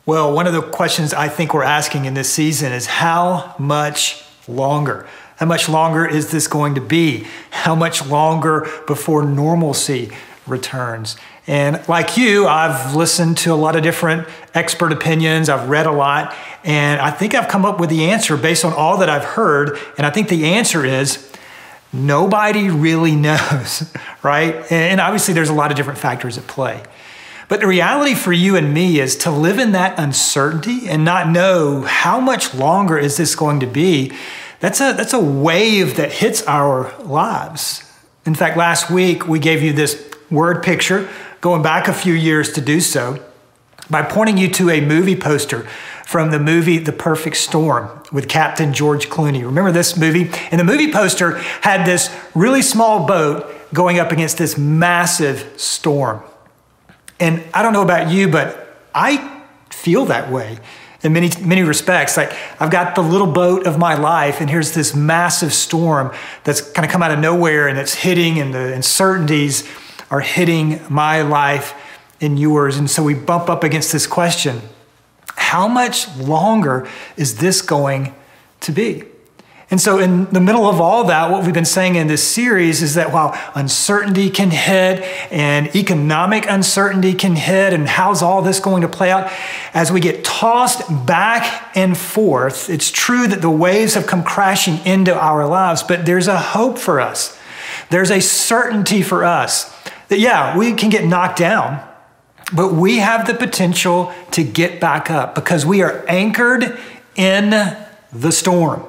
Well, one of the questions I think we're asking in this season is how much longer? How much longer is this going to be? How much longer before normalcy returns? And like you, I've listened to a lot of different expert opinions. I've read a lot, and I think I've come up with the answer based on all that I've heard. And I think the answer is nobody really knows, right? And obviously there's a lot of different factors at play. But the reality for you and me is to live in that uncertainty and not know how much longer is this going to be. That's a wave that hits our lives. In fact, last week we gave you this word picture, going back a few years to do so, by pointing you to a movie poster from the movie The Perfect Storm with Captain George Clooney. Remember this movie? And the movie poster had this really small boat going up against this massive storm. And I don't know about you, but I feel that way in many respects. Like, I've got the little boat of my life, and here's this massive storm that's kind of come out of nowhere, and it's hitting, and the uncertainties are hitting my life and yours. And so we bump up against this question: how much longer is this going to be? And so in the middle of all that, what we've been saying in this series is that while uncertainty can hit and economic uncertainty can hit, and how's all this going to play out, as we get tossed back and forth, it's true that the waves have come crashing into our lives, but there's a hope for us. There's a certainty for us that, yeah, we can get knocked down, but we have the potential to get back up because we are anchored in the storm.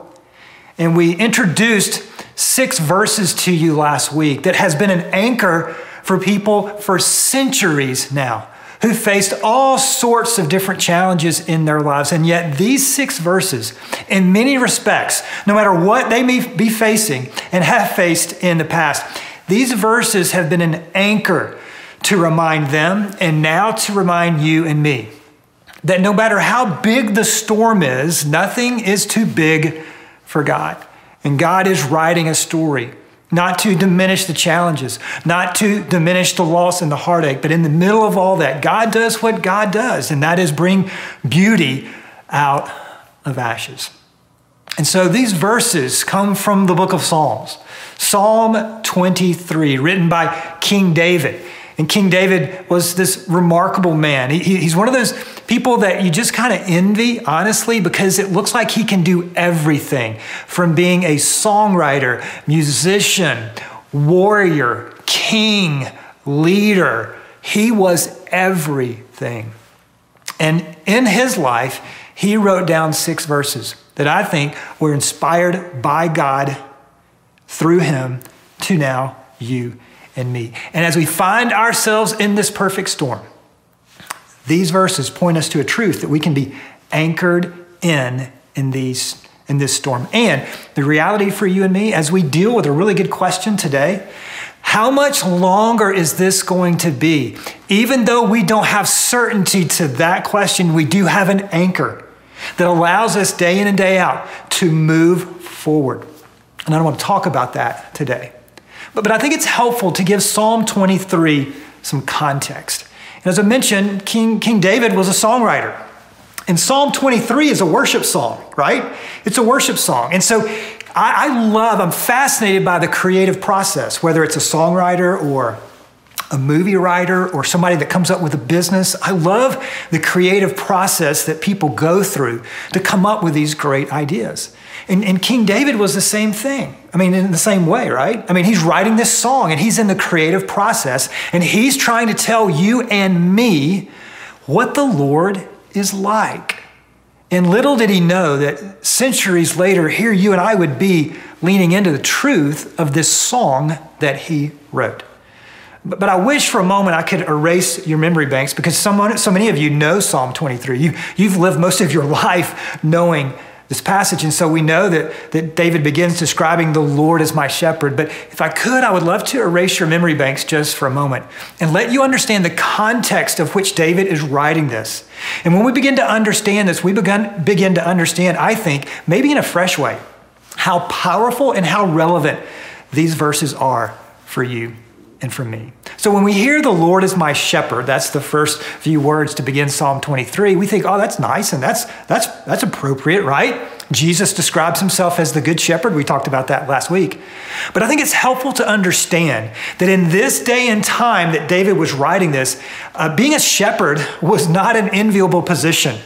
And we introduced 6 verses to you last week that has been an anchor for people for centuries now, who faced all sorts of different challenges in their lives. And yet these 6 verses, in many respects, no matter what they may be facing and have faced in the past, these verses have been an anchor to remind them, and now to remind you and me, that no matter how big the storm is, nothing is too big for God. And God is writing a story, not to diminish the challenges, not to diminish the loss and the heartache, but in the middle of all that, God does what God does, and that is bring beauty out of ashes. And so these verses come from the book of Psalms, Psalm 23, written by King David. And King David was this remarkable man. He's one of those people that you just kind of envy, honestly, because it looks like he can do everything from being a songwriter, musician, warrior, king, leader. He was everything. And in his life, he wrote down 6 verses that I think were inspired by God through him to now you and me. And as we find ourselves in this perfect storm, these verses point us to a truth that we can be anchored in this storm. And the reality for you and me, as we deal with a really good question today, how much longer is this going to be? Even though we don't have certainty to that question, we do have an anchor that allows us day in and day out to move forward. And I don't want to talk about that today. But I think it's helpful to give Psalm 23 some context. And as I mentioned, King David was a songwriter. And Psalm 23 is a worship song, right? It's a worship song. And so I'm fascinated by the creative process, whether it's a songwriter or a movie writer or somebody that comes up with a business. I love the creative process that people go through to come up with these great ideas. And King David was the same thing. I mean, in the same way, right? I mean, he's writing this song and he's in the creative process and he's trying to tell you and me what the Lord is like. And little did he know that centuries later, here you and I would be leaning into the truth of this song that he wrote. But I wish for a moment I could erase your memory banks, because so many of you know Psalm 23. You've lived most of your life knowing this passage. And so we know that David begins describing the Lord as my shepherd. But if I could, I would love to erase your memory banks just for a moment and let you understand the context of which David is writing this. And when we begin to understand this, we begin to understand, I think, maybe in a fresh way, how powerful and how relevant these verses are for you and for me. So when we hear the Lord is my shepherd, that's the first few words to begin Psalm 23, we think, oh, that's nice and that's appropriate, right? Jesus describes himself as the good shepherd. We talked about that last week. But I think it's helpful to understand that in this day and time that David was writing this, being a shepherd was not an enviable position.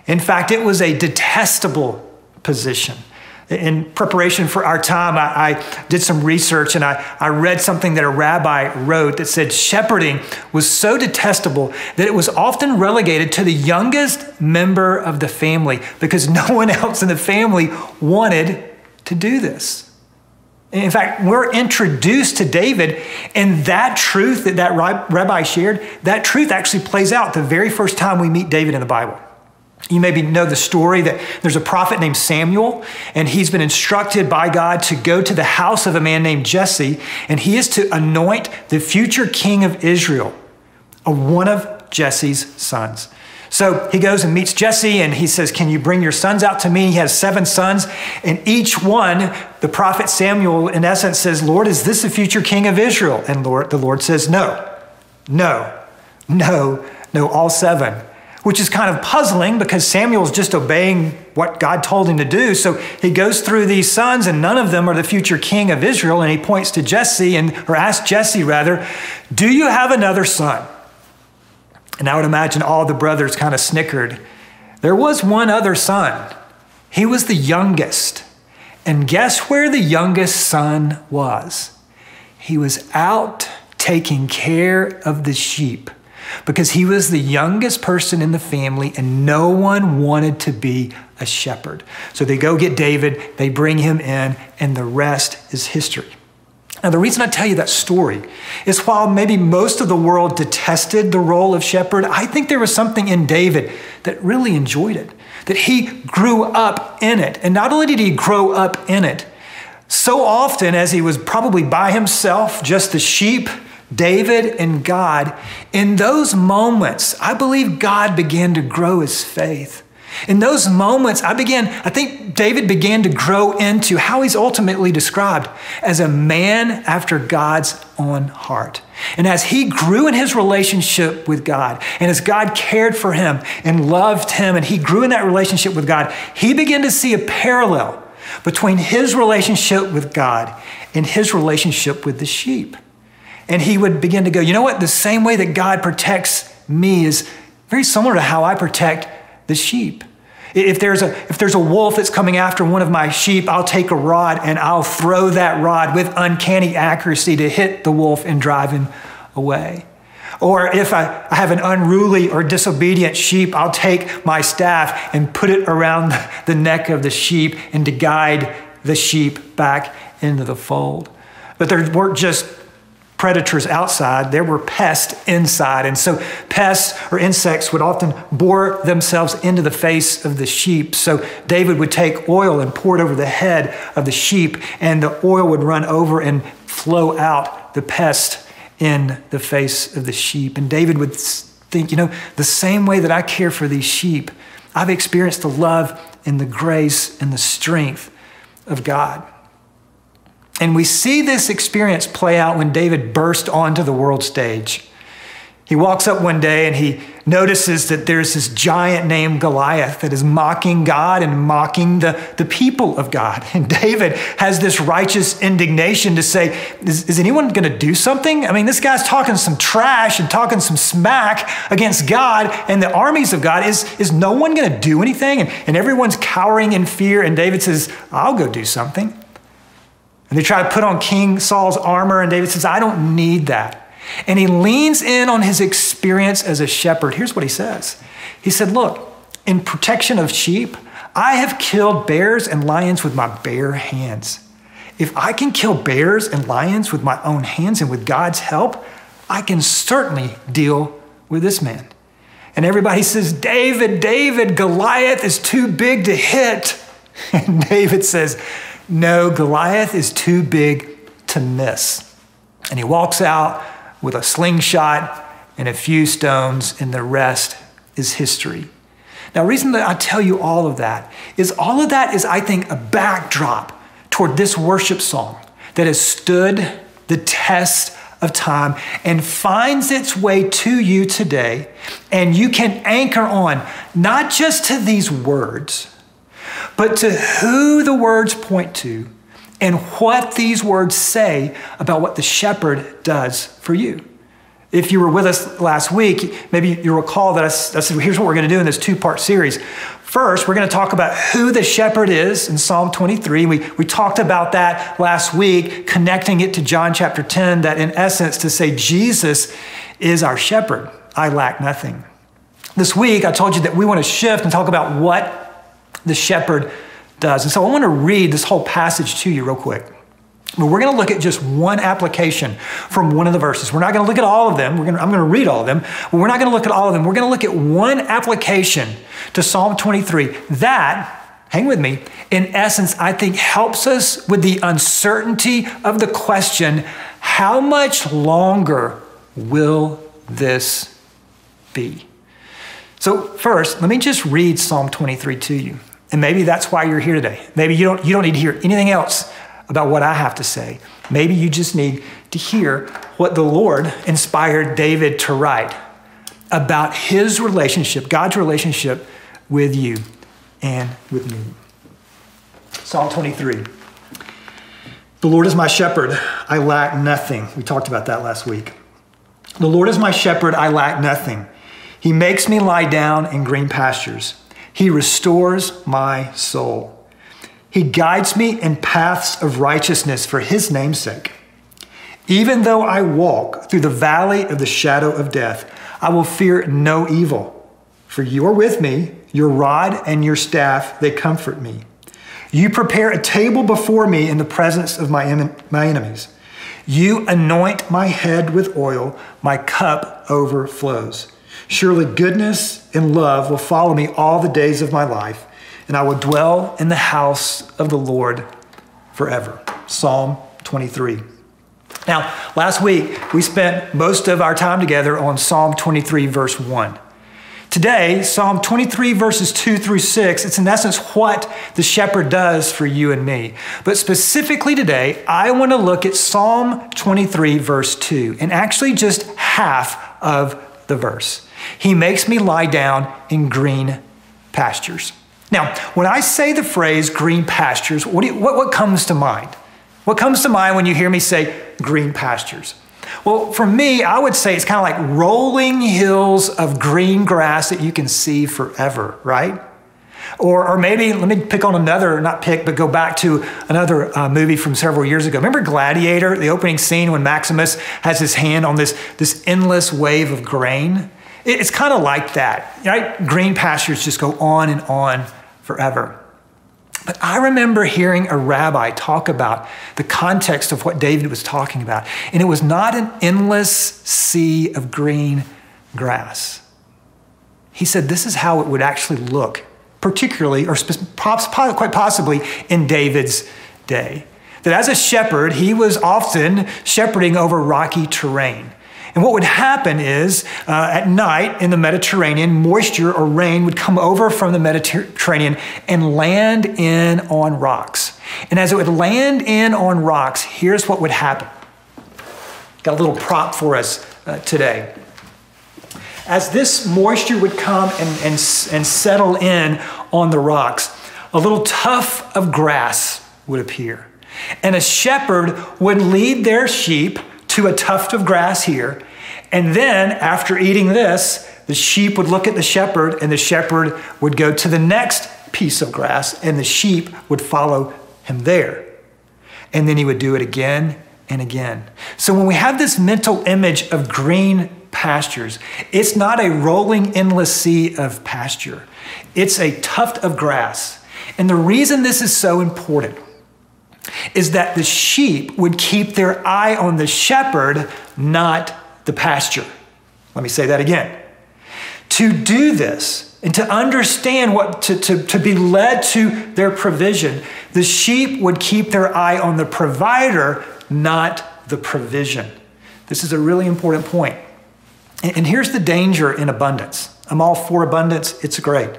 In fact, it was a detestable position. In preparation for our time, I did some research and I read something that a rabbi wrote that said shepherding was so detestable that it was often relegated to the youngest member of the family because no one else in the family wanted to do this. In fact, we're introduced to David, and that truth that rabbi shared, that truth actually plays out the very first time we meet David in the Bible. You maybe know the story that there's a prophet named Samuel, and he's been instructed by God to go to the house of a man named Jesse, and he is to anoint the future king of Israel, one of Jesse's sons. So he goes and meets Jesse, and he says, can you bring your sons out to me? He has 7 sons, and each one, the prophet Samuel, in essence, says, Lord, is this the future king of Israel? And the Lord says, no, all 7. Which is kind of puzzling because Samuel's just obeying what God told him to do. So he goes through these sons and none of them are the future king of Israel. And he points to Jesse or asks Jesse rather, do you have another son? And I would imagine all the brothers kind of snickered. There was one other son. He was the youngest. And guess where the youngest son was? He was out taking care of the sheep. Because he was the youngest person in the family and no one wanted to be a shepherd. So they go get David, they bring him in, and the rest is history. Now, the reason I tell you that story is while maybe most of the world detested the role of shepherd, I think there was something in David that really enjoyed it, that he grew up in it. And not only did he grow up in it, so often as he was probably by himself, just the sheep, David and God, in those moments, I believe God began to grow his faith. In those moments, I think David began to grow into how he's ultimately described as a man after God's own heart. And as he grew in his relationship with God, and as God cared for him and loved him, and he grew in that relationship with God, he began to see a parallel between his relationship with God and his relationship with the sheep. And he would begin to go, you know what? The same way that God protects me is very similar to how I protect the sheep. If there's a wolf that's coming after one of my sheep, I'll take a rod and I'll throw that rod with uncanny accuracy to hit the wolf and drive him away. Or if I have an unruly or disobedient sheep, I'll take my staff and put it around the neck of the sheep and to guide the sheep back into the fold. But there weren't just predators outside, there were pests inside. And so pests or insects would often bore themselves into the face of the sheep. So David would take oil and pour it over the head of the sheep, and the oil would run over and flow out the pest in the face of the sheep. And David would think, you know, the same way that I care for these sheep, I've experienced the love and the grace and the strength of God. And we see this experience play out when David burst onto the world stage. He walks up one day and he notices that there's this giant named Goliath that is mocking God and mocking the people of God. And David has this righteous indignation to say, is anyone going to do something? I mean, this guy's talking some trash and talking some smack against God and the armies of God. Is no one going to do anything? And everyone's cowering in fear. And David says, I'll go do something. And they try to put on King Saul's armor, and David says, I don't need that. And he leans in on his experience as a shepherd. Here's what he says. He said, look, in protection of sheep, I have killed bears and lions with my bare hands. If I can kill bears and lions with my own hands and with God's help, I can certainly deal with this man. And everybody says, David, Goliath is too big to hit. And David says, no, Goliath is too big to miss. And he walks out with a slingshot and a few stones, and the rest is history. Now, the reason that I tell you all of that is I think, a backdrop toward this worship song that has stood the test of time and finds its way to you today. And you can anchor on not just to these words, but to who the words point to and what these words say about what the shepherd does for you. If you were with us last week, maybe you recall that I said, here's what we're going to do in this two-part series. First, we're going to talk about who the shepherd is in Psalm 23. We talked about that last week, connecting it to John chapter 10, that in essence to say Jesus is our shepherd. I lack nothing. This week, I told you that we want to shift and talk about what the shepherd does. And so I want to read this whole passage to you real quick. But we're going to look at just one application from one of the verses. We're not going to look at all of them. I'm going to read all of them, but we're not going to look at all of them. We're going to look at one application to Psalm 23 that, hang with me, in essence, I think helps us with the uncertainty of the question, how much longer will this be? So first, let me just read Psalm 23 to you. And maybe that's why you're here today. Maybe you don't need to hear anything else about what I have to say. Maybe you just need to hear what the Lord inspired David to write about his relationship, God's relationship with you and with me. Psalm 23. The Lord is my shepherd, I lack nothing. We talked about that last week. The Lord is my shepherd, I lack nothing. He makes me lie down in green pastures. He restores my soul. He guides me in paths of righteousness for his name's sake. Even though I walk through the valley of the shadow of death, I will fear no evil. For you are with me, your rod and your staff, they comfort me. You prepare a table before me in the presence of my enemies. You anoint my head with oil, my cup overflows. Surely goodness and love will follow me all the days of my life, and I will dwell in the house of the Lord forever. Psalm 23. Now, last week, we spent most of our time together on Psalm 23, verse 1. Today, Psalm 23, verses 2 through 6, it's in essence what the shepherd does for you and me. But specifically today, I want to look at Psalm 23, verse 2, and actually just half of the verse. He makes me lie down in green pastures. Now, when I say the phrase green pastures, what comes to mind? What comes to mind when you hear me say green pastures? Well, for me, I would say it's kind of like rolling hills of green grass that you can see forever, right? Or maybe, let me pick on another, not pick, but go back to another movie from several years ago. Remember Gladiator, the opening scene when Maximus has his hand on this endless wave of grain? It's kind of like that, right? Green pastures just go on and on forever. But I remember hearing a rabbi talk about the context of what David was talking about. And it was not an endless sea of green grass. He said this is how it would actually look, particularly, or quite possibly, in David's day. That as a shepherd, he was often shepherding over rocky terrain. And what would happen is, at night in the Mediterranean, moisture or rain would come over from the Mediterranean and land in on rocks. And as it would land in on rocks, here's what would happen. Got a little prop for us today. As this moisture would come and settle in on the rocks, a little tuft of grass would appear. And a shepherd would lead their sheep to a tuft of grass here. And then after eating this, the sheep would look at the shepherd and the shepherd would go to the next piece of grass and the sheep would follow him there. And then he would do it again and again. So when we have this mental image of green pastures, it's not a rolling endless sea of pasture. It's a tuft of grass. And the reason this is so important is that the sheep would keep their eye on the shepherd, not the pasture. Let me say that again. To do this and to understand to be led to their provision, the sheep would keep their eye on the provider, not the provision. This is a really important point. And here's the danger in abundance. I'm all for abundance. It's great.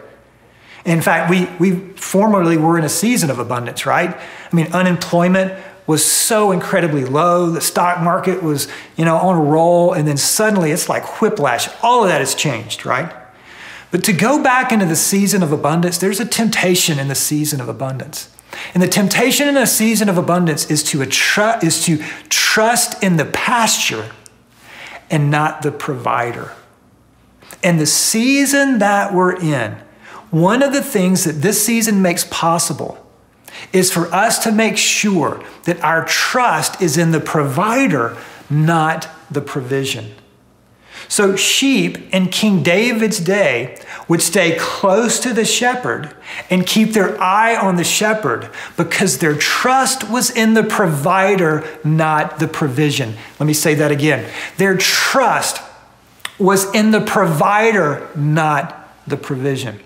In fact, we formerly were in a season of abundance, right? I mean, unemployment was so incredibly low. The stock market was, on a roll. And then suddenly it's like whiplash. All of that has changed, right? But to go back into the season of abundance, there's a temptation in the season of abundance. And the temptation in a season of abundance is to trust in the pasture and not the provider. And the season that we're in, one of the things that this season makes possible is for us to make sure that our trust is in the provider, not the provision. So sheep in King David's day would stay close to the shepherd and keep their eye on the shepherd because their trust was in the provider, not the provision. Let me say that again. Their trust was in the provider, not the provision.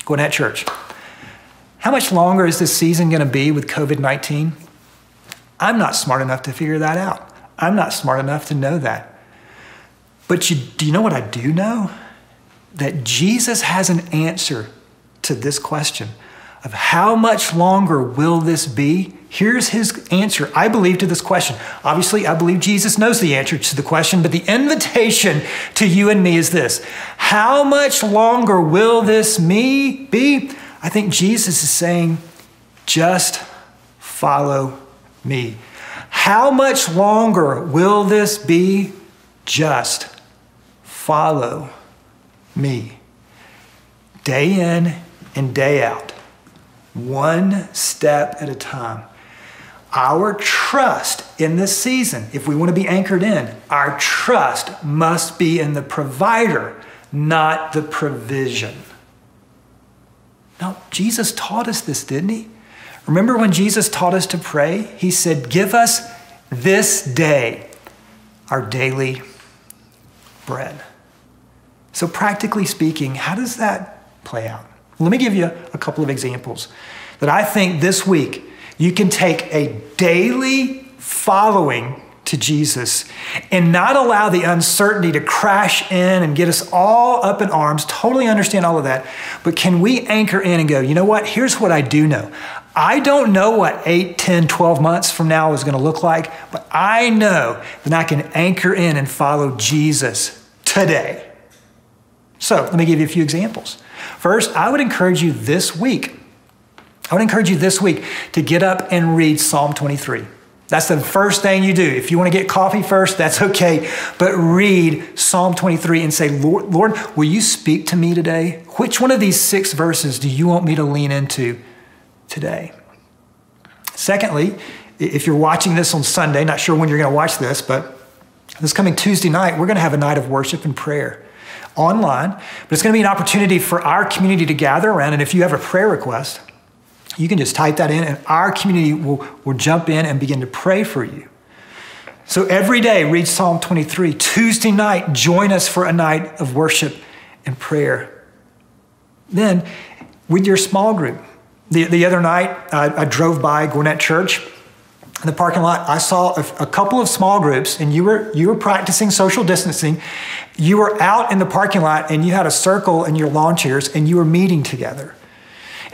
Gwinnett Church, how much longer is this season going to be with COVID-19? I'm not smart enough to figure that out. I'm not smart enough to know that. But do you know what I do know? That Jesus has an answer to this question of how much longer will this be? Here's his answer, I believe, to this question. Obviously, I believe Jesus knows the answer to the question, but the invitation to you and me is this. How much longer will this be? I think Jesus is saying, just follow me. How much longer will this be? Just follow me. Day in and day out, one step at a time. Our trust in this season, if we want to be anchored in, our trust must be in the provider, not the provision. Now, Jesus taught us this, didn't he? Remember when Jesus taught us to pray? He said, give us this day our daily bread. So practically speaking, how does that play out? Let me give you a couple of examples that I think this week you can take a daily following to Jesus and not allow the uncertainty to crash in and get us all up in arms. Totally understand all of that. But can we anchor in and go, you know what? Here's what I do know. I don't know what 8, 10, 12 months from now is going to look like, but I know that I can anchor in and follow Jesus today. So let me give you a few examples. First, I would encourage you this week to get up and read Psalm 23. That's the first thing you do. If you want to get coffee first, that's okay. But read Psalm 23 and say, Lord, will you speak to me today? Which one of these 6 verses do you want me to lean into today? Secondly, if you're watching this on Sunday, not sure when you're going to watch this, but this coming Tuesday night, we're going to have a night of worship and prayer online. But it's going to be an opportunity for our community to gather around. And if you have a prayer request, you can just type that in and our community will jump in and begin to pray for you. So every day, read Psalm 23. Tuesday night, join us for a night of worship and prayer. Then, with your small group. The other night, I drove by Gwinnett Church. In the parking lot, I saw a couple of small groups, and you were practicing social distancing. You were out in the parking lot, and you had a circle in your lawn chairs, and you were meeting together.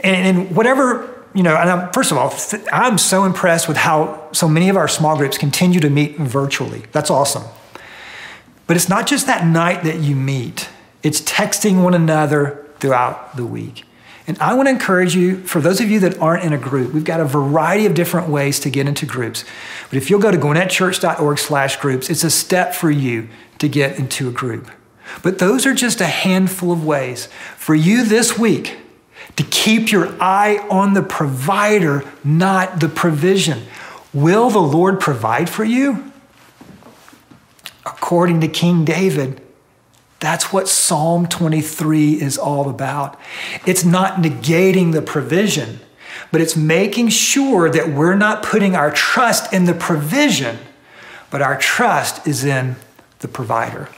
And whatever, and first of all, I'm so impressed with how so many of our small groups continue to meet virtually. That's awesome. But it's not just that night that you meet. It's texting one another throughout the week. And I want to encourage you, for those of you that aren't in a group, we've got a variety of different ways to get into groups. But if you'll go to gwinnettchurch.org/groups, it's a step for you to get into a group. But those are just a handful of ways for you this week to keep your eye on the provider, not the provision. Will the Lord provide for you? According to King David, that's what Psalm 23 is all about. It's not negating the provision, but it's making sure that we're not putting our trust in the provision, but our trust is in the provider.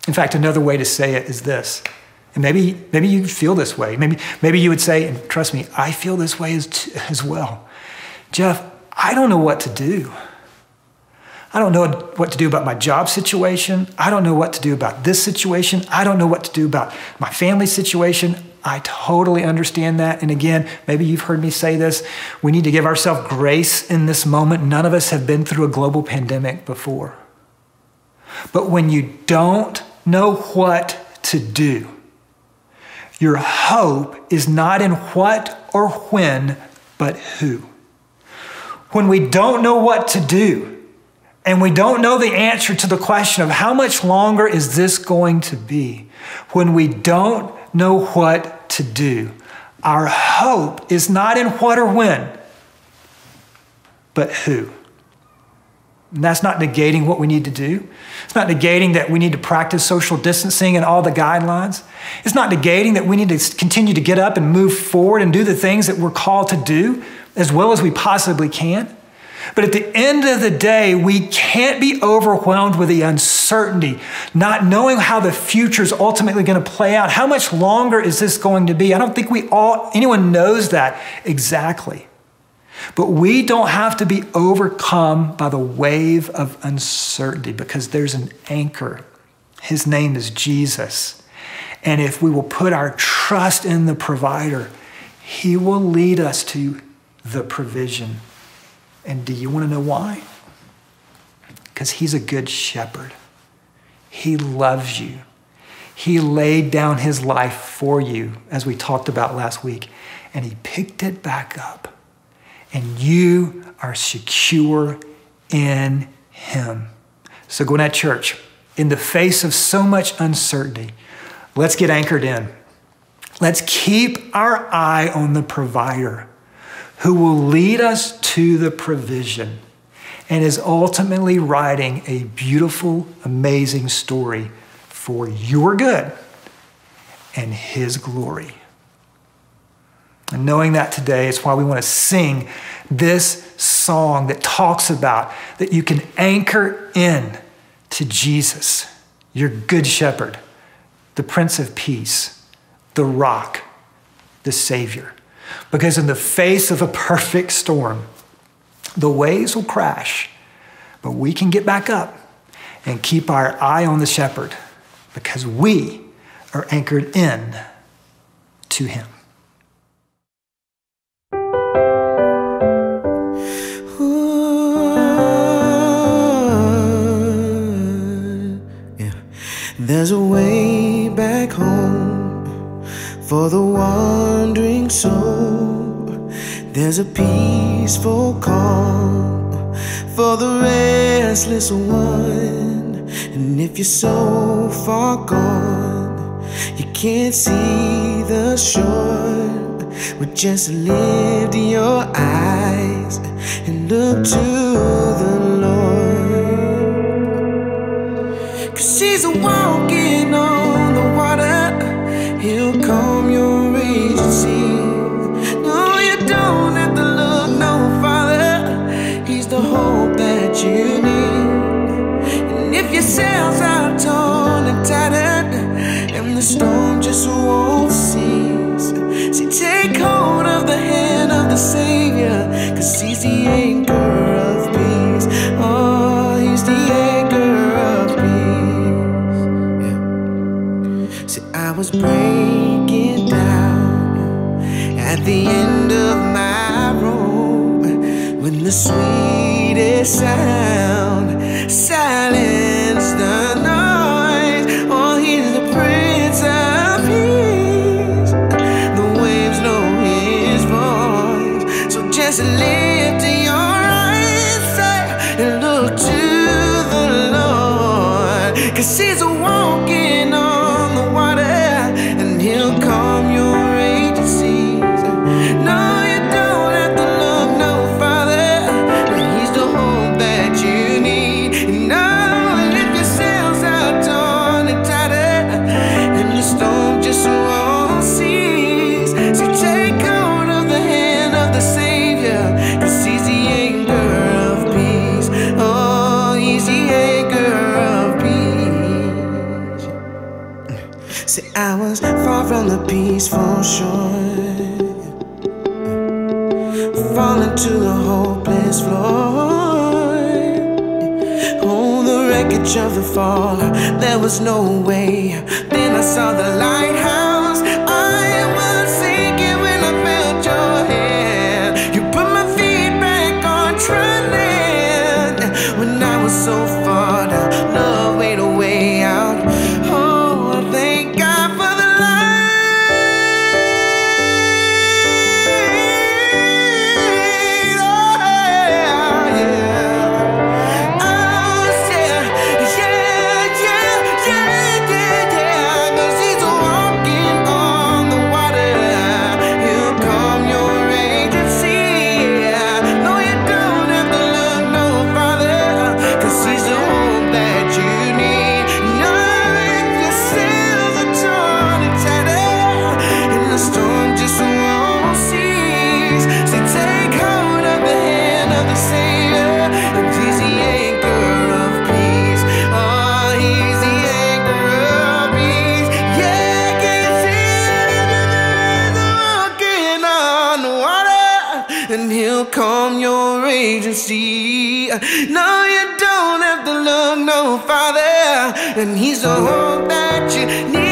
In fact, another way to say it is this. And maybe you feel this way. Maybe you would say, and trust me, I feel this way as well. Jeff, I don't know what to do. I don't know what to do about my job situation. I don't know what to do about this situation. I don't know what to do about my family situation. I totally understand that. And again, maybe you've heard me say this. We need to give ourselves grace in this moment. None of us have been through a global pandemic before. But when you don't know what to do, your hope is not in what or when, but who. When we don't know what to do, and we don't know the answer to the question of how much longer is this going to be, when we don't know what to do, our hope is not in what or when, but who. And that's not negating what we need to do. It's not negating that we need to practice social distancing and all the guidelines. It's not negating that we need to continue to get up and move forward and do the things that we're called to do as well as we possibly can. But at the end of the day, we can't be overwhelmed with the uncertainty, not knowing how the future is ultimately going to play out. How much longer is this going to be? I don't think anyone knows that exactly. But we don't have to be overcome by the wave of uncertainty because there's an anchor. His name is Jesus. And if we will put our trust in the provider, he will lead us to the provision. And do you want to know why? Because he's a good shepherd. He loves you. He laid down his life for you, as we talked about last week, and he picked it back up. And you are secure in him. So Gwinnett Church, in the face of so much uncertainty, let's get anchored in. Let's keep our eye on the provider who will lead us to the provision and is ultimately writing a beautiful, amazing story for your good and his glory. And knowing that today is why we want to sing this song that talks about that you can anchor in to Jesus, your good shepherd, the Prince of Peace, the rock, the Savior. Because in the face of a perfect storm, the waves will crash, but we can get back up and keep our eye on the shepherd because we are anchored in to him. There's a way back home for the wandering soul. There's a peaceful calm for the restless one. And if you're so far gone, you can't see the shore, well, just lift your eyes and look to the Lord. 'Cause he's walking on the water, he'll calm your raging seas. No, you don't have to look no farther, he's the hope that you need. And if your sails are torn and tattered and the storm just won't cease, see, take hold of the hand of the Savior, 'cause he's the anchor of peace. Oh, he's the anchor of peace. I was breaking down at the end of my rope when the sweetest sound silenced the noise. Oh, he's the Prince of Peace. The waves know his voice. So just lift your eyes and look to the Lord, 'cause he's walking on the water and he'll calm your raging seas. No, you don't have to look no farther, but he's the hope that you need. And now if your sails are torn and tattered and the storm just won't cease, so take hold of the hand of the Savior, 'cause he's the anchor of peace. Oh, he's the anchor of peace. See, I was far from the peaceful shore, falling to the hopeless floor. Oh, the wreckage of the fall, there was no way. Then I saw the lighthouse, I was No, you don't have to look no farther, and he's the hope that you need.